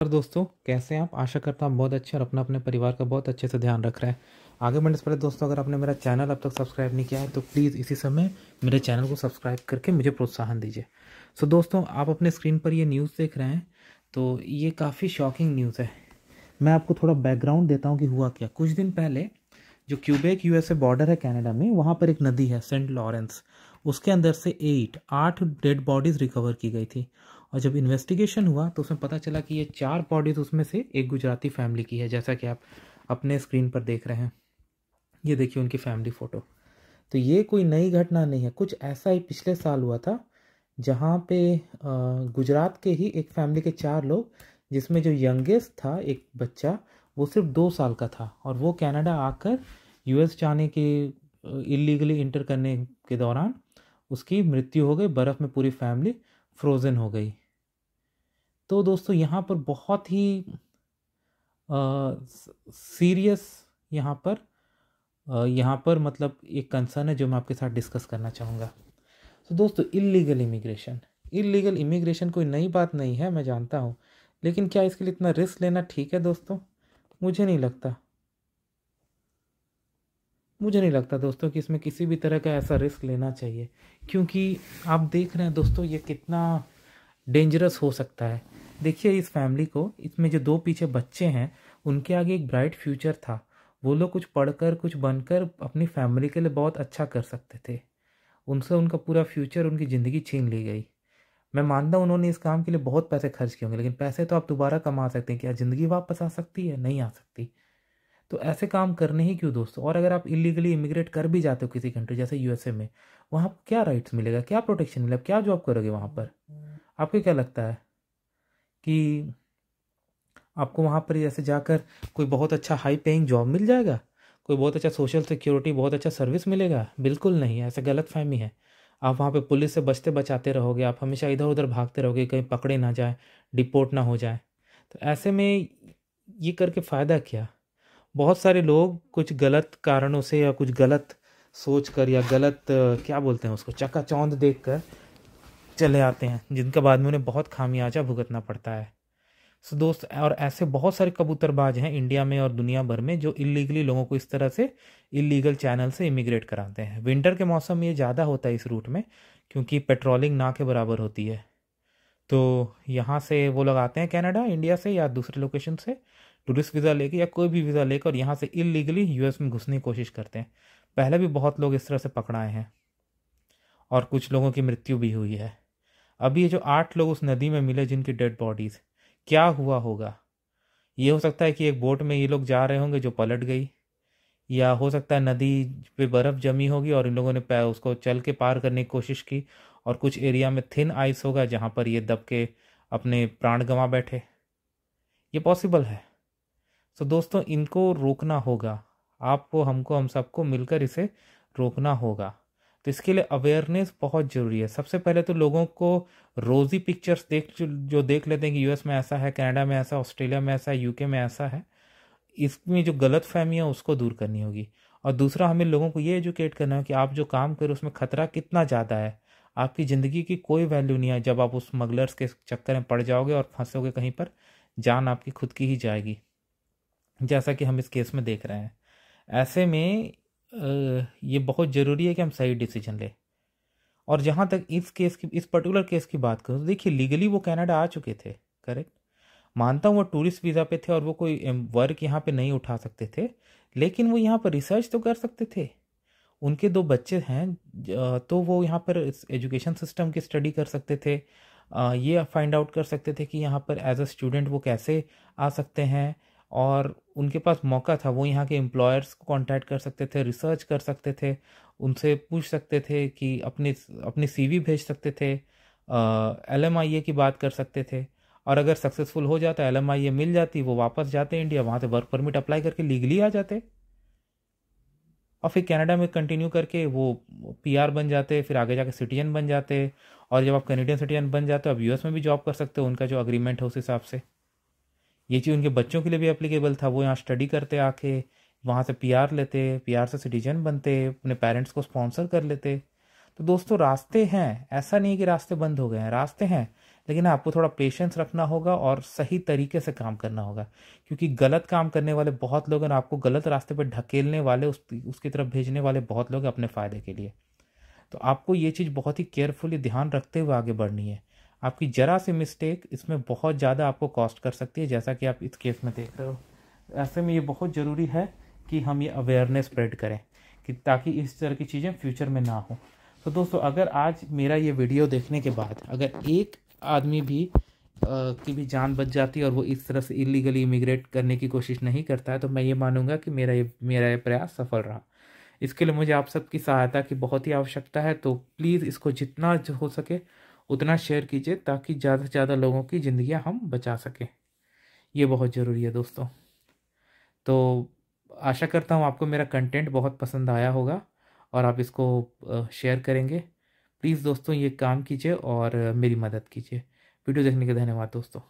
और दोस्तों, कैसे हैं आप? आशा करता हूँ बहुत अच्छे और अपना अपने परिवार का बहुत अच्छे से ध्यान रख रहे हैं। आगे बढ़ने से पहले दोस्तों, अगर आपने मेरा चैनल अब तक सब्सक्राइब नहीं किया है तो प्लीज़ इसी समय मेरे चैनल को सब्सक्राइब करके मुझे प्रोत्साहन दीजिए। सो दोस्तों, आप अपने स्क्रीन पर ये न्यूज़ देख रहे हैं, तो ये काफ़ी शॉकिंग न्यूज़ है। मैं आपको थोड़ा बैकग्राउंड देता हूँ कि हुआ क्या। कुछ दिन पहले जो क्यूबेक यूएसए बॉर्डर है कनाडा में, वहाँ पर एक नदी है सेंट लॉरेंस। उसके अंदर से आठ डेड बॉडीज़ रिकवर की गई थी। और जब इन्वेस्टिगेशन हुआ तो उसमें पता चला कि ये 4 बॉडीज़ उसमें से एक गुजराती फैमिली की है, जैसा कि आप अपने स्क्रीन पर देख रहे हैं। ये देखिए उनकी फैमिली फ़ोटो। तो ये कोई नई घटना नहीं है, कुछ ऐसा ही पिछले साल हुआ था, जहाँ पे गुजरात के ही एक फैमिली के 4 लोग, जिसमें जो यंगेस्ट था एक बच्चा, वो सिर्फ 2 साल का था, और वो कनाडा आकर यूएस जाने के इलीगली इंटर करने के दौरान उसकी मृत्यु हो गई। बर्फ़ में पूरी फैमिली फ्रोज़न हो गई। तो दोस्तों, यहाँ पर बहुत ही सीरियस यहाँ पर मतलब एक कंसर्न है जो मैं आपके साथ डिस्कस करना चाहूँगा। तो दोस्तों, इलीगल इमिग्रेशन कोई नई बात नहीं है, मैं जानता हूँ। लेकिन क्या इसके लिए इतना रिस्क लेना ठीक है दोस्तों? मुझे नहीं लगता। दोस्तों कि इसमें किसी भी तरह का ऐसा रिस्क लेना चाहिए, क्योंकि आप देख रहे हैं दोस्तों ये कितना डेंजरस हो सकता है। देखिए इस फैमिली को, इसमें जो 2 पीछे बच्चे हैं, उनके आगे एक ब्राइट फ्यूचर था। वो लोग कुछ पढ़कर कुछ बनकर अपनी फैमिली के लिए बहुत अच्छा कर सकते थे। उनसे उनका पूरा फ्यूचर, उनकी ज़िंदगी छीन ली गई। मैं मानता हूँ उन्होंने इस काम के लिए बहुत पैसे खर्च किए होंगे, लेकिन पैसे तो आप दोबारा कमा सकते हैं। क्या ज़िंदगी वापस आ सकती है? नहीं आ सकती। तो ऐसे काम करने ही क्यों दोस्तों? और अगर आप इलीगली इमिग्रेट कर भी जाते हो किसी कंट्री जैसे यूएसए में, वहाँ आपको क्या राइट्स मिलेगा, क्या प्रोटेक्शन मिलेगा, क्या जॉब करोगे वहाँ पर? आपको क्या लगता है कि आपको वहाँ पर जैसे जाकर कोई बहुत अच्छा हाई पेइंग जॉब मिल जाएगा, कोई बहुत अच्छा सोशल सिक्योरिटी, बहुत अच्छा सर्विस मिलेगा? बिल्कुल नहीं, ऐसे गलत फहमी है। आप वहाँ पे पुलिस से बचते बचाते रहोगे, आप हमेशा इधर उधर भागते रहोगे, कहीं पकड़े ना जाए, डिपोर्ट ना हो जाए। तो ऐसे में ये करके फ़ायदा क्या? बहुत सारे लोग कुछ गलत कारणों से या कुछ गलत सोच कर या गलत क्या बोलते हैं उसको, चकाचौंध देख कर चले आते हैं, जिनका बाद में उन्हें बहुत खामियाजा भुगतना पड़ता है। सो दोस्त, और ऐसे बहुत सारे कबूतरबाज हैं इंडिया में और दुनिया भर में जो इलीगली लोगों को इस तरह से इलीगल चैनल से इमिग्रेट कराते हैं। विंटर के मौसम में ये ज़्यादा होता है इस रूट में, क्योंकि पेट्रोलिंग ना के बराबर होती है। तो यहाँ से वो लोग आते हैं कनाडा, इंडिया से या दूसरे लोकेशन से टूरिस्ट वीज़ा लेके या कोई भी वीज़ा लेकर, और यहाँ से इलीगली यूएस में घुसने की कोशिश करते हैं। पहले भी बहुत लोग इस तरह से पकड़ाए हैं और कुछ लोगों की मृत्यु भी हुई है। अभी ये जो 8 लोग उस नदी में मिले जिनकी डेड बॉडीज़, क्या हुआ होगा? ये हो सकता है कि एक बोट में ये लोग जा रहे होंगे जो पलट गई, या हो सकता है नदी पे बर्फ़ जमी होगी और इन लोगों ने उसको चल के पार करने की कोशिश की, और कुछ एरिया में थिन आइस होगा जहाँ पर ये दब के अपने प्राण गंवा बैठे। ये पॉसिबल है। तो दोस्तों, इनको रोकना होगा। आपको, हमको, हम सबको मिलकर इसे रोकना होगा। तो इसके लिए अवेयरनेस बहुत ज़रूरी है। सबसे पहले तो लोगों को रोज़ी पिक्चर्स जो देख लेते हैं कि यूएस में ऐसा है, कनाडा में ऐसा, ऑस्ट्रेलिया में ऐसा है, यूके में ऐसा है, इसमें जो गलत फहमी है उसको दूर करनी होगी। और दूसरा, हमें लोगों को ये एजुकेट करना है कि आप जो काम करें उसमें खतरा कितना ज़्यादा है। आपकी ज़िंदगी की कोई वैल्यू नहीं है जब आप उस स्मगलर्स के चक्कर में पड़ जाओगे और फंसोगे कहीं पर, जान आपकी खुद की ही जाएगी, जैसा कि हम इस केस में देख रहे हैं। ऐसे में ये बहुत ज़रूरी है कि हम सही डिसीजन लें। और जहाँ तक इस पर्टिकुलर केस की बात करूँ, तो देखिए लीगली वो कनाडा आ चुके थे, करेक्ट। मानता हूँ वो टूरिस्ट वीज़ा पे थे और वो कोई वर्क यहाँ पे नहीं उठा सकते थे, लेकिन वो यहाँ पर रिसर्च तो कर सकते थे। उनके 2 बच्चे हैं, तो वो यहाँ पर एजुकेशन सिस्टम की स्टडी कर सकते थे। ये फाइंड आउट कर सकते थे कि यहाँ पर एज अ स्टूडेंट वो कैसे आ सकते हैं, और उनके पास मौका था। वो यहाँ के एम्प्लॉयर्स को कांटेक्ट कर सकते थे, रिसर्च कर सकते थे, उनसे पूछ सकते थे कि अपनी अपनी सीवी भेज सकते थे, एलएमआईए की बात कर सकते थे। और अगर सक्सेसफुल हो जाता, एलएमआईए मिल जाती, वो वापस जाते इंडिया, वहाँ से वर्क परमिट अप्लाई करके लीगली आ जाते, और फिर कनाडा में कंटिन्यू करके वो पीआर बन जाते, फिर आगे जाके सिटीजन बन जाते। और जब आप कैनेडियन सिटीजन बन जाते हो, आप यूएस में भी जॉब कर सकते हो, उनका जो अग्रीमेंट है उस हिसाब से। ये चीज़ उनके बच्चों के लिए भी एप्लीकेबल था। वो यहाँ स्टडी करते आके, वहाँ से पीआर लेते, पीआर से सिटीजन बनते, अपने पेरेंट्स को स्पॉन्सर कर लेते। तो दोस्तों, रास्ते हैं, ऐसा नहीं कि रास्ते बंद हो गए हैं, रास्ते हैं। लेकिन आपको थोड़ा पेशेंस रखना होगा और सही तरीके से काम करना होगा, क्योंकि गलत काम करने वाले बहुत लोग हैं, आपको गलत रास्ते पर ढकेलने वाले, उसकी तरफ भेजने वाले बहुत लोग हैं अपने फ़ायदे के लिए। तो आपको ये चीज़ बहुत ही केयरफुली ध्यान रखते हुए आगे बढ़नी है। आपकी जरा सी मिस्टेक इसमें बहुत ज़्यादा आपको कॉस्ट कर सकती है, जैसा कि आप इस केस में देख रहे हो। ऐसे में ये बहुत ज़रूरी है कि हम ये अवेयरनेस स्प्रेड करें, कि ताकि इस तरह की चीज़ें फ्यूचर में ना हो। तो दोस्तों, अगर आज मेरा ये वीडियो देखने के बाद अगर एक आदमी भी की भी जान बच जाती है और वो इस तरह से इलीगली इमिग्रेट करने की कोशिश नहीं करता है, तो मैं ये मानूंगा कि मेरा ये प्रयास सफल रहा। इसके लिए मुझे आप सबकी सहायता की बहुत ही आवश्यकता है। तो प्लीज़ इसको जितना जो हो सके उतना शेयर कीजिए, ताकि ज़्यादा से ज़्यादा लोगों की ज़िंदगियां हम बचा सकें। ये बहुत ज़रूरी है दोस्तों। तो आशा करता हूँ आपको मेरा कंटेंट बहुत पसंद आया होगा और आप इसको शेयर करेंगे। प्लीज़ दोस्तों, ये काम कीजिए और मेरी मदद कीजिए। वीडियो देखने के धन्यवाद दोस्तों।